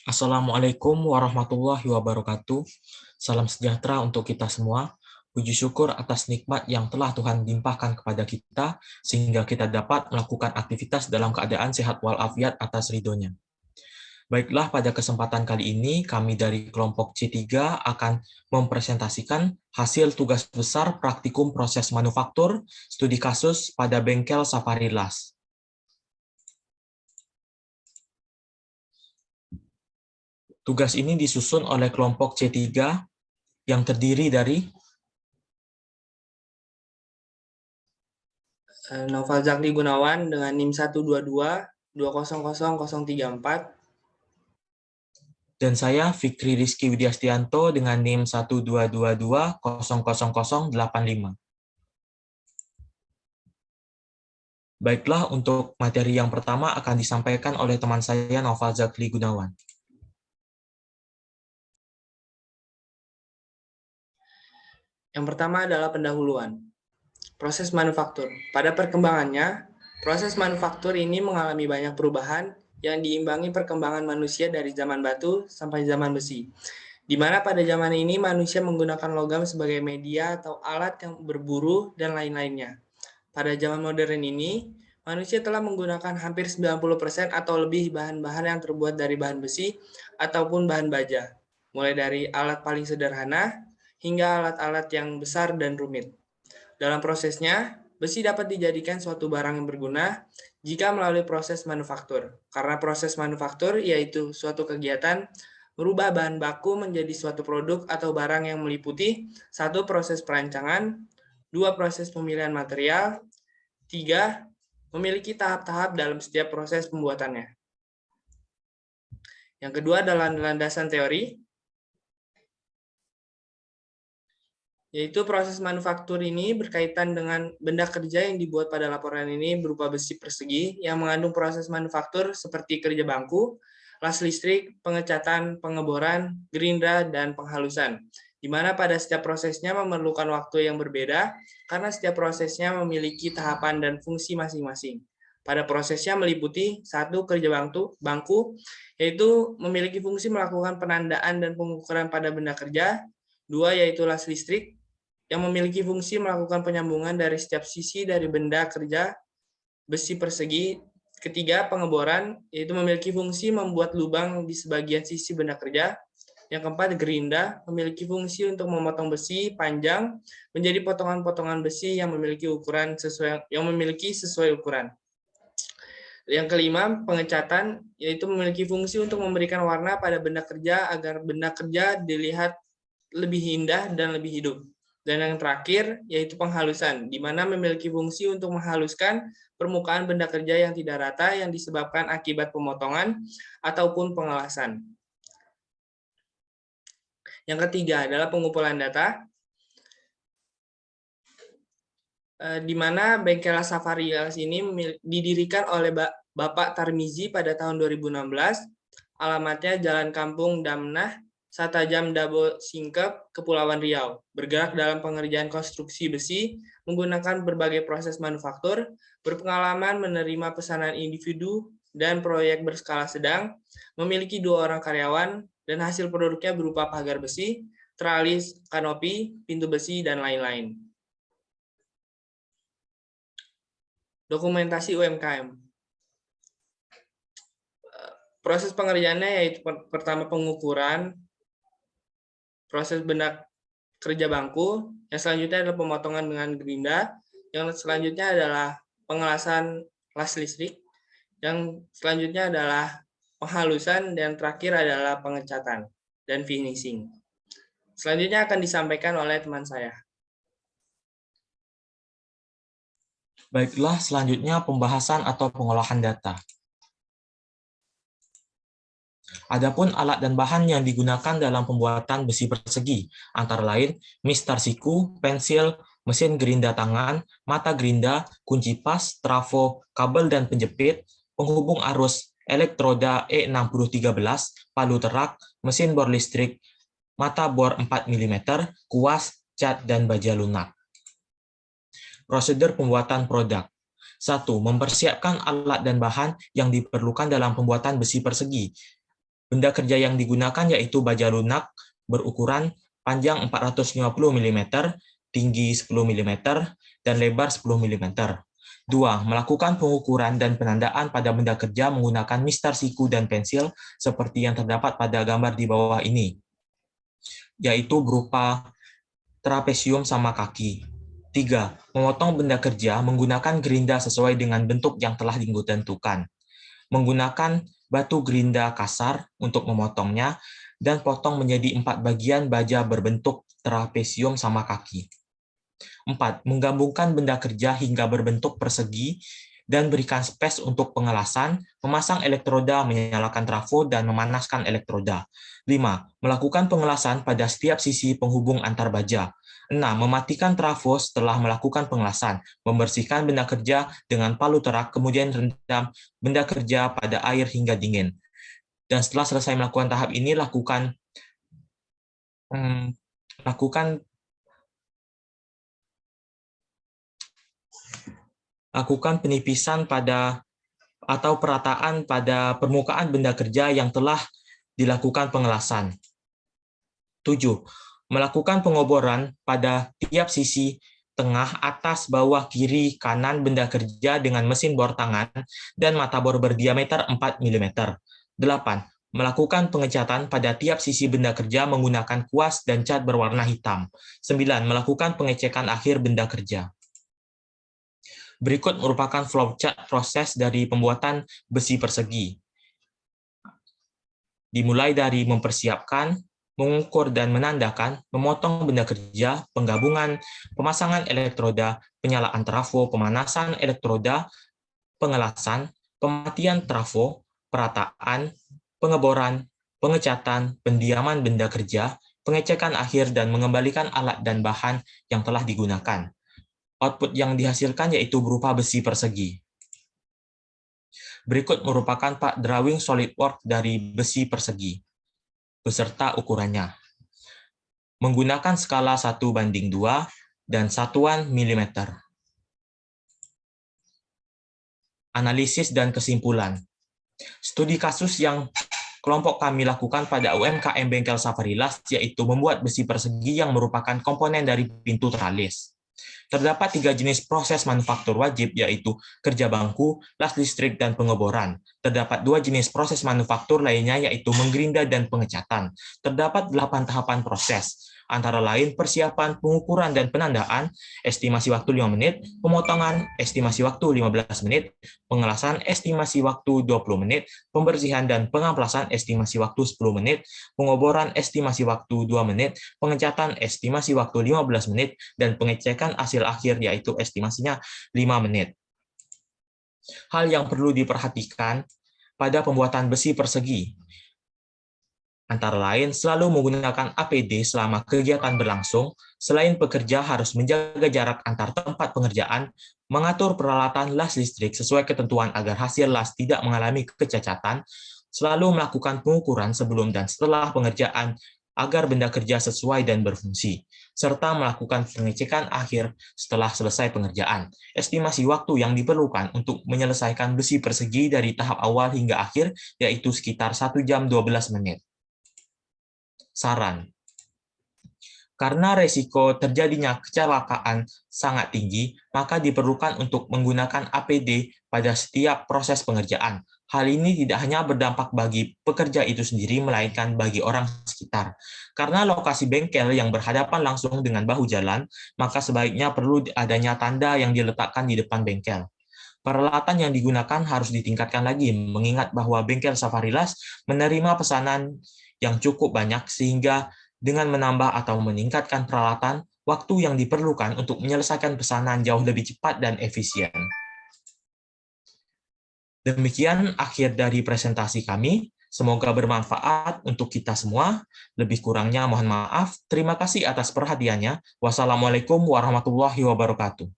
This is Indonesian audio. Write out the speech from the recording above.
Assalamualaikum warahmatullahi wabarakatuh. Salam sejahtera untuk kita semua. Puji syukur atas nikmat yang telah Tuhan limpahkan kepada kita, sehingga kita dapat melakukan aktivitas dalam keadaan sehat walafiat atas ridhonya. Baiklah, pada kesempatan kali ini, kami dari kelompok C3 akan mempresentasikan hasil tugas besar praktikum proses manufaktur studi kasus pada bengkel Safari Las. Tugas ini disusun oleh kelompok C3 yang terdiri dari Noval Zakri Gunawan dengan NIM 122200034 dan saya Fikri Rizky Widyastianto dengan NIM 122200085. Baiklah, untuk materi yang pertama akan disampaikan oleh teman saya Noval Zakri Gunawan. Yang pertama adalah pendahuluan. Proses manufaktur. Pada perkembangannya, proses manufaktur ini mengalami banyak perubahan yang diimbangi perkembangan manusia dari zaman batu sampai zaman besi. Di mana pada zaman ini manusia menggunakan logam sebagai media atau alat yang berburu dan lain-lainnya. Pada zaman modern ini, manusia telah menggunakan hampir 90% atau lebih bahan-bahan yang terbuat dari bahan besi ataupun bahan baja, mulai dari alat paling sederhana hingga alat-alat yang besar dan rumit. Dalam prosesnya, besi dapat dijadikan suatu barang yang berguna jika melalui proses manufaktur. Karena proses manufaktur yaitu suatu kegiatan merubah bahan baku menjadi suatu produk atau barang yang meliputi 1. Proses perancangan, 2. Proses pemilihan material, 3. Memiliki tahap-tahap dalam setiap proses pembuatannya. Yang kedua adalah landasan teori, yaitu proses manufaktur ini berkaitan dengan benda kerja yang dibuat pada laporan ini berupa besi persegi yang mengandung proses manufaktur seperti kerja bangku, las listrik, pengecatan, pengeboran, gerindra, dan penghalusan, di mana pada setiap prosesnya memerlukan waktu yang berbeda karena setiap prosesnya memiliki tahapan dan fungsi masing-masing. Pada prosesnya meliputi 1. Kerja bangku, yaitu memiliki fungsi melakukan penandaan dan pengukuran pada benda kerja, 2. Yaitu las listrik, yang memiliki fungsi melakukan penyambungan dari setiap sisi dari benda kerja besi persegi. Ketiga, pengeboran, yaitu memiliki fungsi membuat lubang di sebagian sisi benda kerja. Yang keempat, gerinda, memiliki fungsi untuk memotong besi panjang menjadi potongan-potongan besi yang memiliki sesuai ukuran. Yang kelima, pengecatan, yaitu memiliki fungsi untuk memberikan warna pada benda kerja agar benda kerja dilihat lebih indah dan lebih hidup. Dan yang terakhir, yaitu penghalusan, di mana memiliki fungsi untuk menghaluskan permukaan benda kerja yang tidak rata yang disebabkan akibat pemotongan ataupun pengelasan. Yang ketiga adalah pengumpulan data, di mana bengkel Safari Las ini didirikan oleh Bapak Tarmizi pada tahun 2016. Alamatnya Jalan Kampung Damnah, Satajam Dabo Singkep, Kepulauan Riau. Bergerak dalam pengerjaan konstruksi besi, menggunakan berbagai proses manufaktur, berpengalaman menerima pesanan individu dan proyek berskala sedang, memiliki 2 orang karyawan, dan hasil produknya berupa pagar besi, teralis, kanopi, pintu besi, dan lain-lain. Dokumentasi UMKM. Proses pengerjaannya yaitu pertama pengukuran, proses benda kerja bangku, yang selanjutnya adalah pemotongan dengan gerinda, yang selanjutnya adalah pengelasan las listrik, yang selanjutnya adalah penghalusan, dan terakhir adalah pengecatan dan finishing. Selanjutnya akan disampaikan oleh teman saya. Baiklah, selanjutnya pembahasan atau pengolahan data. Adapun alat dan bahan yang digunakan dalam pembuatan besi persegi, antara lain mistar siku, pensil, mesin gerinda tangan, mata gerinda, kunci pas, trafo, kabel dan penjepit, penghubung arus, elektroda E6013, palu terak, mesin bor listrik, mata bor 4 mm, kuas, cat, dan baja lunak. Prosedur pembuatan produk. 1. Mempersiapkan alat dan bahan yang diperlukan dalam pembuatan besi persegi. Benda kerja yang digunakan yaitu baja lunak berukuran panjang 450 mm, tinggi 10 mm, dan lebar 10 mm. 2. Melakukan pengukuran dan penandaan pada benda kerja menggunakan mistar siku dan pensil seperti yang terdapat pada gambar di bawah ini, yaitu berupa trapesium sama kaki. 3. Memotong benda kerja menggunakan gerinda sesuai dengan bentuk yang telah ditentukan. Menggunakan batu gerinda kasar untuk memotongnya, dan potong menjadi 4 bagian baja berbentuk trapesium sama kaki. 4. Menggabungkan benda kerja hingga berbentuk persegi dan berikan space untuk pengelasan, memasang elektroda, menyalakan trafo, dan memanaskan elektroda. 5. Melakukan pengelasan pada setiap sisi penghubung antar baja. 6. Mematikan trafo setelah melakukan pengelasan, membersihkan benda kerja dengan palu terak, kemudian rendam benda kerja pada air hingga dingin. Dan setelah selesai melakukan tahap ini, lakukan penipisan pada atau perataan pada permukaan benda kerja yang telah dilakukan pengelasan. 7. Melakukan pengoboran pada tiap sisi tengah, atas, bawah, kiri, kanan benda kerja dengan mesin bor tangan dan mata bor berdiameter 4 mm. 8. Melakukan pengecatan pada tiap sisi benda kerja menggunakan kuas dan cat berwarna hitam. 9. Melakukan pengecekan akhir benda kerja. Berikut merupakan flowchart proses dari pembuatan besi persegi. Dimulai dari mempersiapkan, mengukur dan menandakan, memotong benda kerja, penggabungan, pemasangan elektroda, penyalaan trafo, pemanasan elektroda, pengelasan, pematian trafo, perataan, pengeboran, pengecatan, pendiaman benda kerja, pengecekan akhir, dan mengembalikan alat dan bahan yang telah digunakan. Output yang dihasilkan yaitu berupa besi persegi. Berikut merupakan part drawing SolidWorks dari besi persegi, beserta ukurannya. Menggunakan skala 1:2 dan satuan mm. Analisis dan kesimpulan. Studi kasus yang kelompok kami lakukan pada UMKM Bengkel Safarilas yaitu membuat besi persegi yang merupakan komponen dari pintu teralis. Terdapat 3 jenis proses manufaktur wajib, yaitu kerja bangku, las listrik, dan pengeboran. Terdapat 2 jenis proses manufaktur lainnya, yaitu menggerinda dan pengecatan. Terdapat 8 tahapan proses, antara lain persiapan, pengukuran, dan penandaan, estimasi waktu 5 menit, pemotongan, estimasi waktu 15 menit, pengelasan, estimasi waktu 20 menit, pembersihan dan pengamplasan, estimasi waktu 10 menit, pengoboran, estimasi waktu 2 menit, pengecatan, estimasi waktu 15 menit, dan pengecekan hasil akhir, yaitu estimasinya 5 menit. Hal yang perlu diperhatikan pada pembuatan besi persegi, antara lain selalu menggunakan APD selama kegiatan berlangsung. Selain pekerja harus menjaga jarak antar tempat pengerjaan, mengatur peralatan las listrik sesuai ketentuan agar hasil las tidak mengalami kecacatan, selalu melakukan pengukuran sebelum dan setelah pengerjaan agar benda kerja sesuai dan berfungsi, serta melakukan pengecekan akhir setelah selesai pengerjaan. Estimasi waktu yang diperlukan untuk menyelesaikan besi persegi dari tahap awal hingga akhir yaitu sekitar 1 jam 12 menit. Saran. Karena resiko terjadinya kecelakaan sangat tinggi, maka diperlukan untuk menggunakan APD pada setiap proses pengerjaan. Hal ini tidak hanya berdampak bagi pekerja itu sendiri, melainkan bagi orang sekitar. Karena lokasi bengkel yang berhadapan langsung dengan bahu jalan, maka sebaiknya perlu adanya tanda yang diletakkan di depan bengkel. Peralatan yang digunakan harus ditingkatkan lagi, mengingat bahwa bengkel Safarilas menerima pesanan yang cukup banyak, sehingga dengan menambah atau meningkatkan peralatan, waktu yang diperlukan untuk menyelesaikan pesanan jauh lebih cepat dan efisien. Demikian akhir dari presentasi kami. Semoga bermanfaat untuk kita semua. Lebih kurangnya mohon maaf. Terima kasih atas perhatiannya. Wassalamualaikum warahmatullahi wabarakatuh.